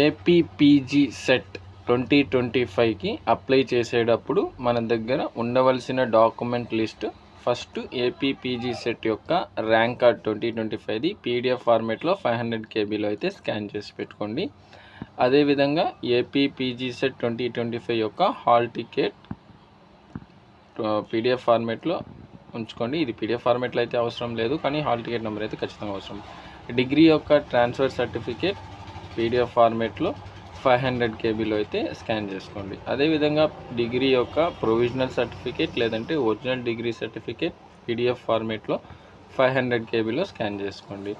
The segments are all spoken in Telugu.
ఏపీపీజీ సెట్ 2025కి అప్లై చేసేటప్పుడు మన దగ్గర ఉండవలసిన document list first APPG set యొక్క ర్యాంక్ కార్డ్ 2025ది పీడిఎఫ్ ఫార్మేట్లో 500 కేబీలో అయితే స్కాన్ చేసి పెట్టుకోండి. అదేవిధంగా ఏపీపీజీ సెట్ 2025 యొక్క హాల్ టికెట్ పీడిఎఫ్ ఫార్మేట్లో ఉంచుకోండి. ఇది పీడిఎఫ్ ఫార్మేట్లో అయితే అవసరం లేదు, కానీ హాల్ టికెట్ నెంబర్ అయితే ఖచ్చితంగా అవసరం. డిగ్రీ యొక్క ట్రాన్స్ఫర్ సర్టిఫికేట్ పీడిఎఫ్ ఫార్మేట్లో 500 కేబీలో అయితే స్కాన్ చేసుకోండి. అదేవిధంగా డిగ్రీ యొక్క ప్రొవిజనల్ సర్టిఫికేట్ లేదంటే ఒరిజినల్ డిగ్రీ సర్టిఫికేట్ పీడిఎఫ్ ఫార్మేట్లో 500 కేబీలో స్కాన్ చేసుకోండి.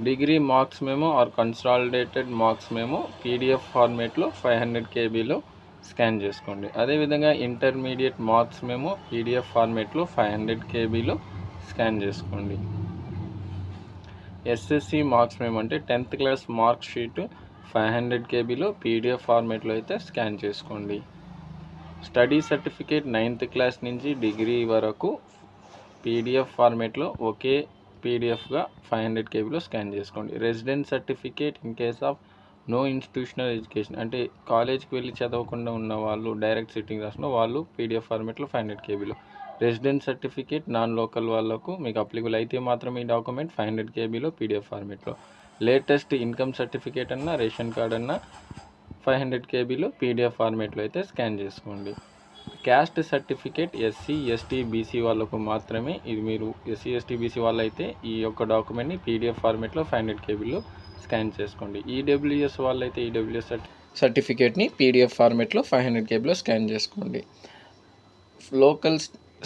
Degree marks memo or consolidated marks memo PDF ఫార్మేట్లో 500 కేబీలో స్కాన్ చేసుకోండి. అదేవిధంగా ఇంటర్మీడియట్ మార్క్స్ మెమో పీడిఎఫ్ ఫార్మేట్లో 500 కేబీలో స్కాన్ చేసుకోండి. ఎస్ఎస్సి మార్క్స్ మెమో అంటే 10th క్లాస్ మార్క్ షీట్ 500 కేబీలో పీడిఎఫ్ ఫార్మేట్లో అయితే స్కాన్ చేసుకోండి. స్టడీ సర్టిఫికేట్ 9th క్లాస్ నుంచి డిగ్రీ వరకు పీడిఎఫ్ ఫార్మేట్లో ఒకే పీడిఎఫ్గా 500 కేబీలో స్కాన్ చేసుకోండి. Residence certificate in case of no institutional education అంటే కాలేజ్కి వెళ్ళి చదవకుండా ఉన్న వాళ్ళు, డైరెక్ట్ సిట్టింగ్ రాసిన వాళ్ళు పీడిఎఫ్ ఫార్మేట్లో 500 కేబీలో. రెసిడెన్స్ సర్టిఫికేట్ నాన్ లోకల్ వాళ్ళకు మీకు అప్లికబుల్ అయితే మాత్రమే ఈ డాక్యుమెంట్ 500 కేబీలో పీడిఎఫ్ ఫార్మేట్లో. లేటెస్ట్ ఇన్కమ్ సర్టిఫికేట్ అన్నా రేషన్ కార్డ్ అన్నా 500 కేబీలో పీడిఎఫ్ ఫార్మేట్లో అయితే స్కాన్ చేసుకోండి. Caste certificate SC ST BC వాళ్ళకు మాత్రమే ఇది. మీరు ఎస్సీ ఎస్టీ బీసీ వాళ్ళు అయితే ఈ యొక్క డాక్యుమెంట్ని పీడిఎఫ్ ఫార్మేట్లో 500 కేబీలో స్కాన్ చేసుకోండి. ఈడబ్ల్యూఎస్ వాళ్ళు అయితే ఈడబ్ల్యూఎస్ సర్టిఫికేట్ని పీడిఎఫ్ ఫార్మేట్లో 500 కేబీలో స్కాన్ చేసుకోండి. లోకల్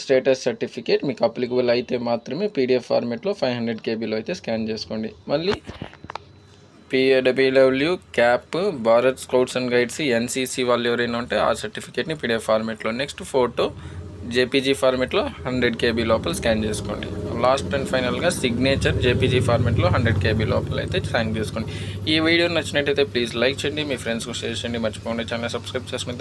స్టేటస్ సర్టిఫికేట్ మీకు అప్లికబుల్ అయితే మాత్రమే పీడిఎఫ్ ఫార్మేట్లో 500 కేబీలో అయితే స్కాన్ చేసుకోండి. మళ్ళీ PAWW, CAP, Bharat scouts and guides, NCC వాళ్ళు ఎవరైనా ఉంటే ఆ సర్టిఫికేట్ని పీడిఎఫ్ ఫార్మేట్లో. నెక్స్ట్ ఫోటో జేపీజీ ఫార్మేట్లో 100 కేబీ లోపల స్కాన్ చేసుకోండి. లాస్ట్ అండ్ ఫైనల్గా సిగ్నేచర్ జేపీజీ ఫార్మేట్లో 100 కేబీ లోపల అయితే స్కాన్ చేసుకోండి. ఈ వీడియో నచ్చినట్టయితే ప్లీజ్ లైక్ చేయండి, మీ ఫ్రెండ్స్కి షేర్ చేయండి, మర్చిపోండి ఛానల్ సబ్స్క్రైబ్ చేసుకోండి.